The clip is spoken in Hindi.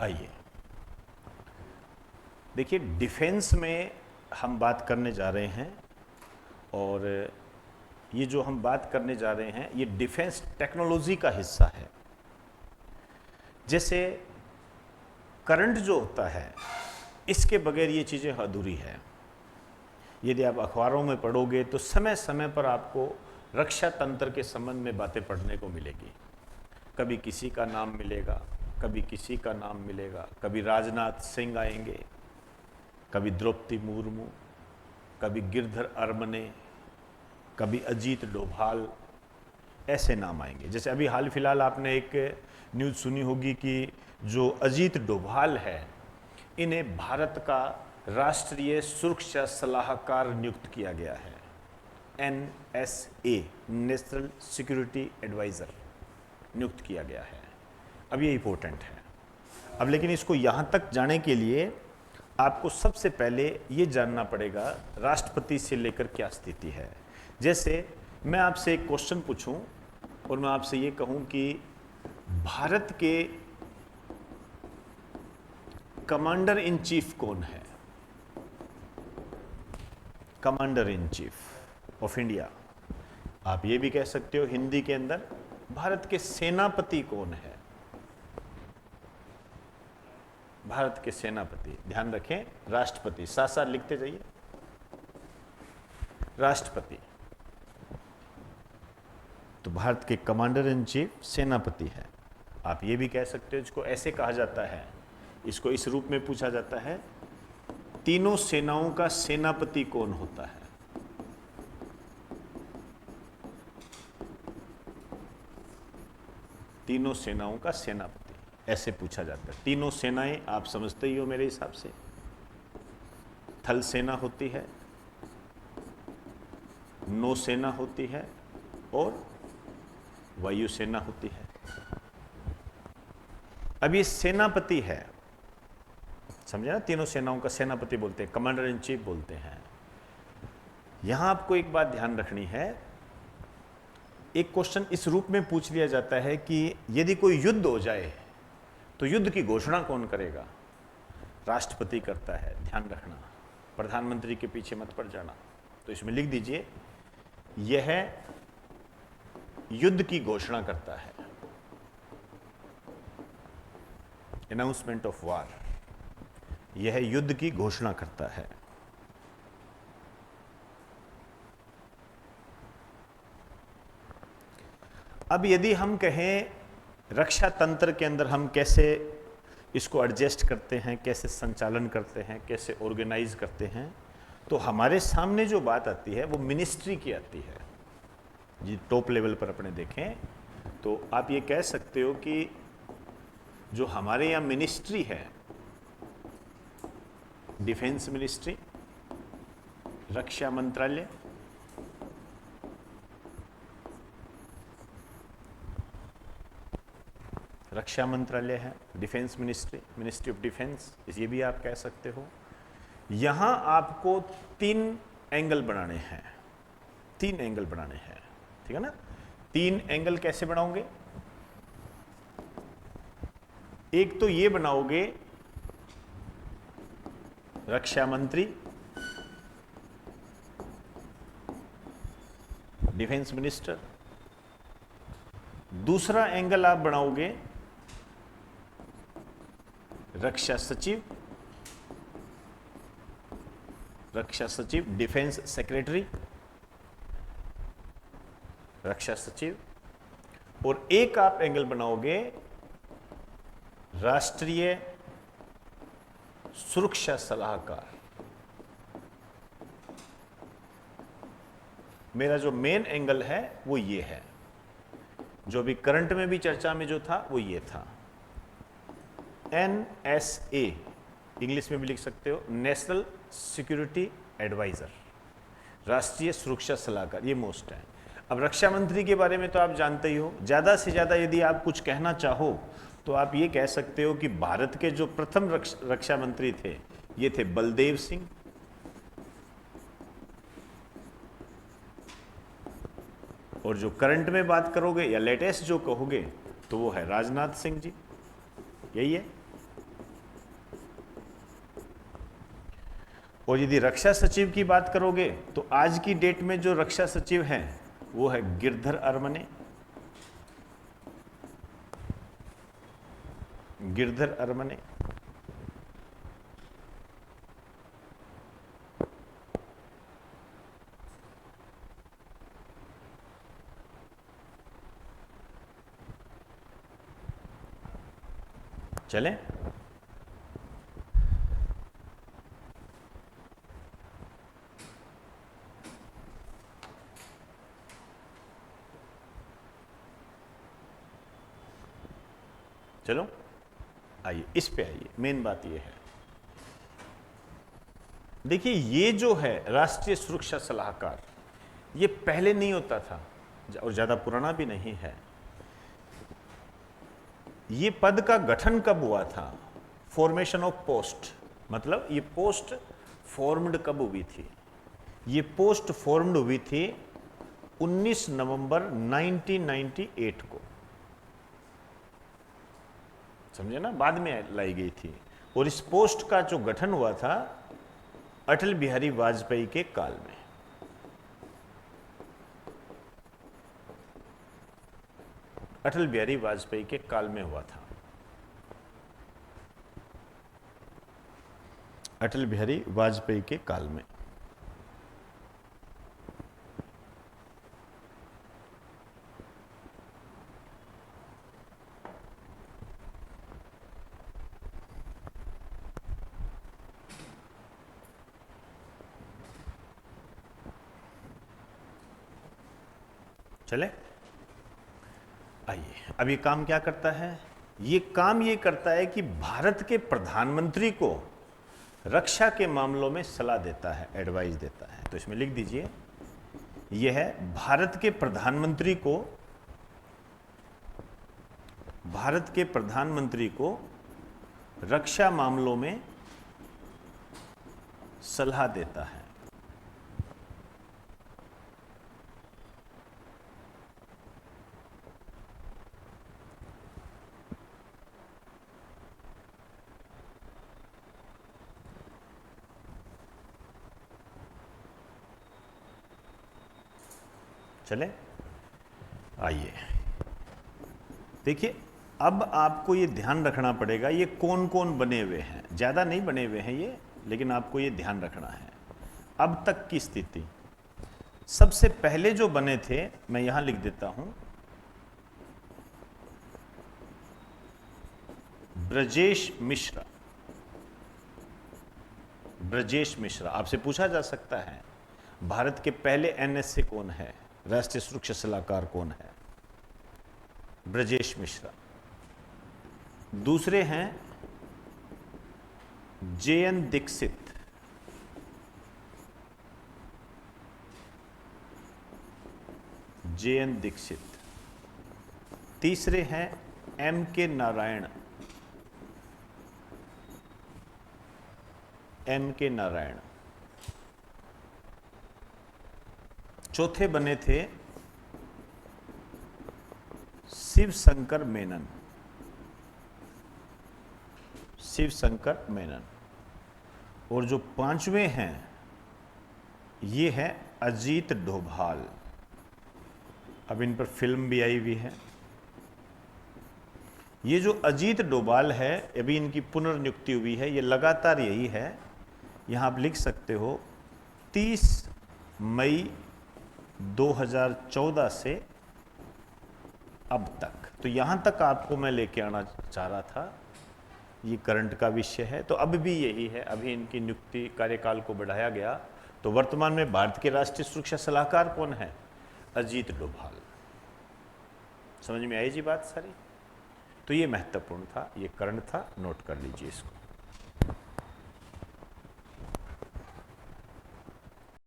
आइए देखिए, डिफेंस में हम बात करने जा रहे हैं और ये जो हम बात करने जा रहे हैं ये डिफेंस टेक्नोलॉजी का हिस्सा है। जैसे करंट जो होता है, इसके बगैर ये चीज़ें अधूरी है। यदि आप अखबारों में पढ़ोगे तो समय समय पर आपको रक्षा तंत्र के संबंध में बातें पढ़ने को मिलेगी। कभी किसी का नाम मिलेगा, कभी किसी का नाम मिलेगा, कभी राजनाथ सिंह आएंगे, कभी द्रौपदी मुर्मू, कभी गिरधर अरमने, कभी अजीत डोभाल, ऐसे नाम आएंगे। जैसे अभी हाल फिलहाल आपने एक न्यूज़ सुनी होगी कि जो अजीत डोभाल है, इन्हें भारत का राष्ट्रीय सुरक्षा सलाहकार नियुक्त किया गया है। NSA, नेशनल सिक्योरिटी एडवाइज़र नियुक्त किया गया है। अब ये इंपॉर्टेंट है। अब लेकिन इसको यहाँ तक जाने के लिए आपको सबसे पहले ये जानना पड़ेगा राष्ट्रपति से लेकर क्या स्थिति है। जैसे मैं आपसे एक क्वेश्चन पूछूं और मैं आपसे ये कहूं कि भारत के कमांडर इन चीफ कौन है? Commander in chief of India. आप ये भी कह सकते हो हिंदी के अंदर भारत के सेनापति कौन है? भारत के सेनापति, ध्यान रखें, राष्ट्रपति, साथ साथ लिखते जाइए। राष्ट्रपति तो भारत के कमांडर इन चीफ सेनापति है। आप ये भी कह सकते हो, इसको ऐसे कहा जाता है, इसको इस रूप में पूछा जाता है, तीनों सेनाओं का सेनापति कौन होता है? तीनों सेनाओं का सेनापति, ऐसे पूछा जाता है। तीनों सेनाएं आप समझते ही हो मेरे हिसाब से। थल सेना होती है, नौसेना होती है और वायुसेना होती है। अब ये सेनापति है, समझे ना? तीनों सेनाओं का सेनापति बोलते हैं, कमांडर इन चीफ बोलते हैं। यहां आपको एक बात ध्यान रखनी है, एक क्वेश्चन इस रूप में पूछ लिया जाता है कि यदि कोई युद्ध हो जाए तो युद्ध की घोषणा कौन करेगा? राष्ट्रपति करता है, ध्यान रखना, प्रधानमंत्री के पीछे मत पड़ जाना। तो इसमें लिख दीजिए, यह युद्ध की घोषणा करता है, अनाउंसमेंट ऑफ वॉर, यह युद्ध की घोषणा करता है। अब यदि हम कहें रक्षा तंत्र के अंदर हम कैसे इसको एडजस्ट करते हैं, कैसे संचालन करते हैं, कैसे ऑर्गेनाइज करते हैं, तो हमारे सामने जो बात आती है वो मिनिस्ट्री की आती है। जी, टॉप लेवल पर अपने देखें तो आप ये कह सकते हो कि जो हमारे यहाँ मिनिस्ट्री है, डिफेंस मिनिस्ट्री, रक्षा मंत्रालय, रक्षा मंत्रालय है, defence ministry, ministry of defence, ये भी आप कह सकते हो। यहां आपको 3 एंगल बनाने हैं, 3 एंगल बनाने हैं, ठीक है ना? 3 एंगल कैसे बनाओगे? एक तो ये बनाओगे, रक्षा मंत्री, डिफेंस मिनिस्टर। दूसरा एंगल आप बनाओगे रक्षा सचिव, रक्षा सचिव, डिफेंस सेक्रेटरी, रक्षा सचिव। और एक आप एंगल बनाओगे राष्ट्रीय सुरक्षा सलाहकार। मेरा जो मेन एंगल है वो ये है, जो अभी करंट में भी चर्चा में जो था वो ये था। NSA, इंग्लिश में भी लिख सकते हो, नेशनल सिक्योरिटी एडवाइजर, राष्ट्रीय सुरक्षा सलाहकार, ये मोस्ट है। अब रक्षा मंत्री के बारे में तो आप जानते ही हो। ज़्यादा से ज़्यादा यदि आप कुछ कहना चाहो तो आप ये कह सकते हो कि भारत के जो प्रथम रक्षा मंत्री थे, ये थे बलदेव सिंह, और जो करंट में बात करोगे या लेटेस्ट जो कहोगे तो वो है राजनाथ सिंह जी, यही है। और यदि रक्षा सचिव की बात करोगे तो आज की डेट में जो रक्षा सचिव हैं वो है गिरधर अरमने। गिरधर अरमने। चलें? चलो आइए, इस पे आइए। मेन बात ये है, देखिए ये जो है राष्ट्रीय सुरक्षा सलाहकार, ये पहले नहीं होता था और ज्यादा पुराना भी नहीं है। ये पद का गठन कब हुआ था? फॉर्मेशन ऑफ पोस्ट, मतलब ये पोस्ट फॉर्म्ड कब हुई थी? ये पोस्ट फॉर्म्ड हुई थी 19 नवंबर 1998 को। समझे ना, बाद में लाई गई थी। और इस पोस्ट का जो गठन हुआ था अटल बिहारी वाजपेयी के काल में। अटल बिहारी वाजपेयी के काल में हुआ था। अटल बिहारी वाजपेयी के काल में। चले आइए, अब ये काम क्या करता है? ये काम ये करता है कि भारत के प्रधानमंत्री को रक्षा के मामलों में सलाह देता है, एडवाइस देता है। तो इसमें लिख दीजिए, यह है भारत के प्रधानमंत्री को रक्षा मामलों में सलाह देता है। चले आइए, देखिए अब आपको ये ध्यान रखना पड़ेगा ये कौन कौन बने हुए हैं। ज़्यादा नहीं बने हुए हैं ये, लेकिन आपको ये ध्यान रखना है। अब तक की स्थिति, सबसे पहले जो बने थे मैं यहां लिख देता हूं, ब्रजेश मिश्रा। ब्रजेश मिश्रा, आपसे पूछा जा सकता है भारत के पहले एनएसए कौन है, राष्ट्रीय सुरक्षा सलाहकार कौन है? ब्रजेश मिश्रा। दूसरे हैं जेएन दीक्षित। जेएन दीक्षित। तीसरे हैं एम के नारायण। एम के नारायण। चौथे बने थे शिव शंकर मेनन। शिव शंकर मेनन। और जो पांचवें हैं ये है अजीत डोभाल। अब इन पर फिल्म भी आई हुई है। ये जो अजीत डोभाल है, अभी इनकी पुनर्नियुक्ति हुई है, ये लगातार यही है। यहां आप लिख सकते हो 30 मई 2014 से अब तक। तो यहां तक आपको मैं लेके आना चाह रहा था, ये करंट का विषय है। तो अब भी यही है, अभी इनकी नियुक्ति कार्यकाल को बढ़ाया गया। तो वर्तमान में भारत के राष्ट्रीय सुरक्षा सलाहकार कौन है? अजीत डोभाल। समझ में आई जी बात सारी? तो ये महत्वपूर्ण था, ये करंट था, नोट कर लीजिए इसको।